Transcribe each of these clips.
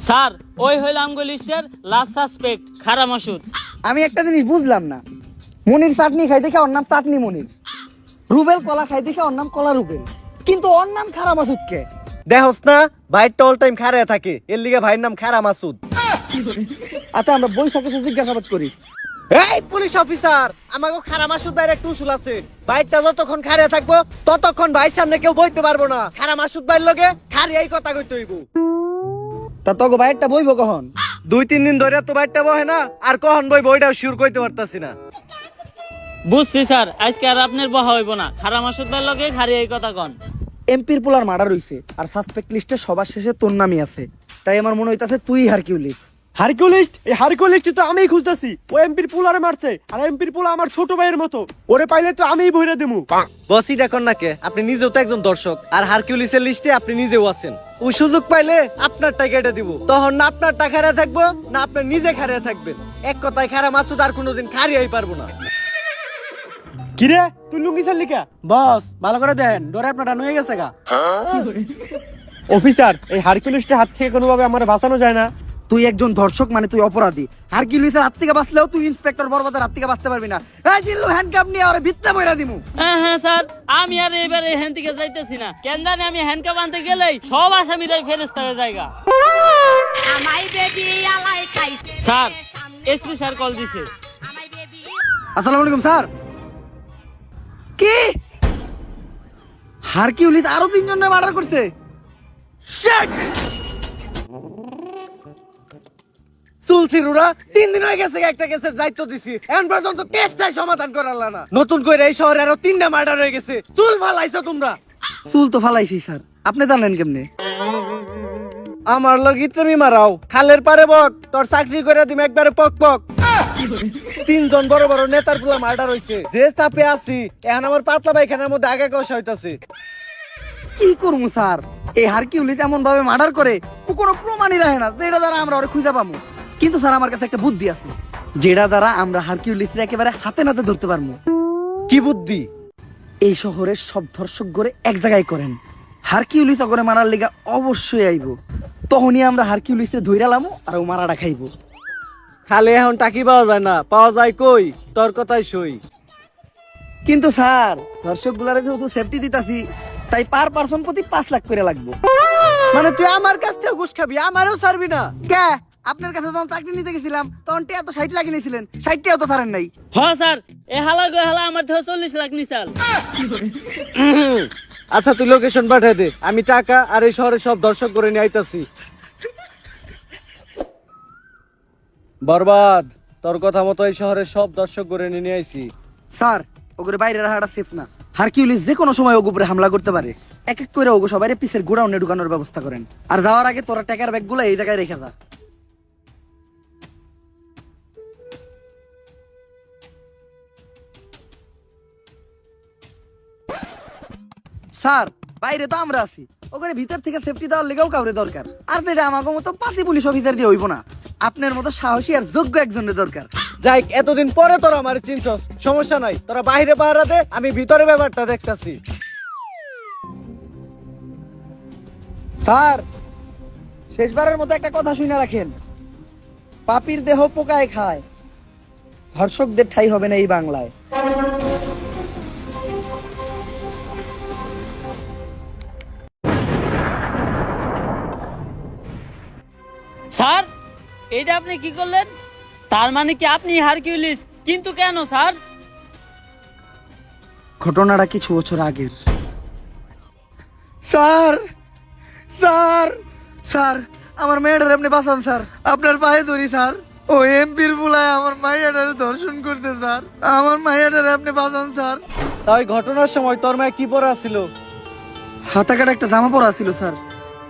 Sir ওই হইল আমগো লিস্টের লাস্ট সাসপেক্ট খারা মাসুদ। আমি একটা জিনিস বুঝলাম না, মনির চাটনি খাই দেখে ওর নাম চাটনি মনির, রুবেল কলা খাই দেখে ওর নাম কলা রুবেল, কিন্তু ওর নাম খারা মাসুদ কে? দেখোস না ভাইটা অল টাইম খারায় থাকে, এর লিগে ভাইয়ের নাম খারা মাসুদ। আচ্ছা আমরা বৈশাখে জিজ্ঞাসাবাদ করি। এই পুলিশ অফিসার, আমাকে খারা মাসুদ ভাইয়ের একটা উসুল আছে, ভাইটা যতক্ষণ খারায় থাকবো ততক্ষণ ভাইয়ের সামনে কেউ বইতে পারবো না। খারা মাসুদ ভাইয়ের লগে খারিয়াই কথা কইতে হইব। তা তোকে বাইরটা বইব কখন? 2-3 দিন ধরে তো ভাইটা বহে না, আর কখন বই বইটাও শিওর কইতে পারতাছি না। বুঝছি স্যার, আজকে আর আপনার বহা হইব না, খারা মাসুদ ভাইয়ের লগে খারি এই কথা কন। এমপির পোলার মার্ডার হইছে আর সাসপেক্ট লিস্টে সবার শেষে তোর নামই আছে, তাই আমার মনে হইতাছে তুই হারকিউলিস। হারকিউলিস্ট? এই হারকিউলিস্ট তো আমিই খুঁজতাছি। ও এমপির পোলারে মারছে, আর এমপির পোলা আমার ছোট ভাইয়ের মতো, ওরে পাইলে তো আমিই বইরা দেবো। বসি ডাকন না কে, আপনি নিজেও তো একজন দর্শক, আর হারকিউলিসের লিস্টে আপনি নিজেও আছেন। ওই সুযোগ পাইলে আপনার টাকা এটা দিব, তখন না আপনার টাকা হারিয়ে থাকবো না আপনার নিজে হারিয়ে থাকবেন। এক কথায় খারা মাসুদ আর কোনোদিন খারিয়াই পারবো না। কিরে তুই লুঙ্গি চাললি কা? বস ভালো করে দেন, ডরে আপনার ডান হয়ে গেছে গা। অফিসার, এই হারকিউলিস্টের হাত থেকে কোনোভাবে আমার বাঁচানো যায় না? তুই একজন ধর্ষক মানে তুই অপরাধী, হারকিউলিসের হাত থেকে বাঁচলেও তুই ইন্সপেক্টর বরবাদের হাত থেকে বাঁচতে পারবি না। এই জিল্লু হ্যান্ডকাপ নিয়ে ওরে ভিত্তে বইরা দিমু। হ্যাঁ হ্যাঁ স্যার, আমি আর এবারে এখান থেকে যাইতেছি না, কেন জানি আমি হ্যান্ডকাপ আনতে গেলেই সব আসামিরাই ফেরেস্তা হয়ে জায়গা। স্যার এসপি স্যার কল দিছে। আসসালামু আলাইকুম স্যার। কি হারকিউলিস আরো 3 জনের মার্ডার করছে? শিট! চুলছিরুরা 3 দিন হয়ে গেছে একটা কেসের দায়িত্ব দিছি, এখন পর্যন্ত কেসটাই সমাধান করালা না। নতুন করে এই শহরে আরো 3টা মার্ডার হয়ে গেছে, চুল ফালাইছো তোমরা। চুল তো ফালাইছি স্যার, আপনি জানেন কেমনে? আমার লগি তুমি মারাও, খালের পারে বক, তোর চাকরি করে দিম একবারে পক পক। 3 জন বড় বড় নেতার পুলা মার্ডার হইছে, যে চাপে আছি এখন আমার পাতলা পায়খানার মধ্যে আগে কষা হইতাছে। কি করবো স্যার, এই হারকিউলিস এমন ভাবে মার্ডার করে ও কোনো প্রমাণই রাখে না যেটা দ্বারা আমরা ওরে খুঁজে পাবো। কিন্তু স্যার আমার কাছে একটা বুদ্ধি আছে, যেটা দ্বারা আমরা হারকিউলিসকে একেবারে হাতে নাতে ধরতে পারবো। কি বুদ্ধি? এই শহরের সব ধর্ষক গড়ে এক জায়গায় করেন, হারকিউলিস অগরে মারার লিগা অবশ্যই আইব, তখনই আমরা হারকিউলিসে ধইরালামু আর ও মারাটা খাইবো। খালে এখন টাকি পাওয়া যায় না, পাওয়া যায় কই? তোর কথাই সই। কিন্তু স্যার ধর্ষক গুলারে যেহেতু সেফটি দিতাছি, তাই পার পার্সন প্রতি 5 লাখ করে লাগবো। মানে তুই আমার কাছ থেকে ঘুষ খাবি, আমারও ছাড়বি না? কে? আপনার কাছে যখন চাকরি নিতে গেছিলাম তখন টিয়া তো 60 লাখ নিয়েছিলেন, 60 টাও তো ছাড়েন নাই। হ্যাঁ স্যার, এ হালা গো হালা আমার থেকে 40 লাখ নিছাল। আচ্ছা তুই লোকেশন পাঠিয়ে দে, আমি টাকা আর এই শহরে সব দর্শক করে নিয়ে আইতাছি। বরবাদ, তোর কথা মতো এই শহরের সব দর্শক করে নিয়ে আইছি। স্যার ওগুলো বাইরে রাখাটা সেফ না, হারকিউলিস যে কোনো সময় ওগুর উপরে হামলা করতে পারে। এক এক করে ওগো সবাই পিসের গোডাউনে ঢুকানোর ব্যবস্থা করেন, আর যাওয়ার আগে তোরা টাকার ব্যাগগুলো এই জায়গায় রেখে যা। স্যার বাইরে তো আমরা আছি, ওখানে ভিতর থেকে সেফটি দেওয়ার লেগেও কাউরে দরকার, আর যেটা আমাকে মতো পাতি পুলিশ অফিসার দিয়ে হইব না, আপনার মতো সাহসী আর যোগ্য একজনের দরকার। যাই, এতদিন পরে তোরা আমার চিনছস, সমস্যা নাই, তোরা বাইরে পাহারা দে, আমি ভিতরে ব্যাপারটা দেখতাছি। স্যার শেষবারের মতো একটা কথা শুনে রাখেন, পাপির দেহ পোকায় খায়, ধর্ষকদের ঠাই হবে না এই বাংলায়। স্যার এইটা আপনি কি করলেন? তার মানে কি আপনি হারকিউলিস? কিন্তু কেন স্যার? ঘটনাটা কিছু বছর আগের। স্যার স্যার স্যার আমার মেয়েটার আপনি বাঁচান স্যার, আপনার পায়ে ধরি স্যার, ও এমপির বুলায় আমার মাইয়াটারে ধর্ষণ করতে স্যার, আমার মাইয়াটারে আপনি বাঁচান স্যার। তাই ঘটনার সময় তোর মায়ে কি পরা ছিল? হাতা কাটা একটা জামা পরা ছিল স্যার।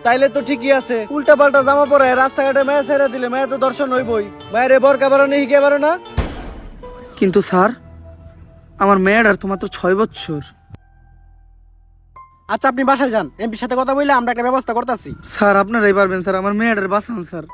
তাইলে তো ঠিকই আছে, উল্টা পাল্টা জামা পরে রাস্তাঘাটে মায়া ছেড়ে দিলে মায়া তো দর্শন হইবই। মায়ের বরকা বারো নেই হিগে বারো না। কিন্তু স্যার আমার মেয়েটার তো মাত্র 6 বছর। আচ্ছা আপনি বাসায় যান, এমপির সাথে কথা বললে আমরা একটা ব্যবস্থা করতেছি। স্যার আপনারাই পারবেন স্যার, আমার মেয়েটার বাঁচান স্যার।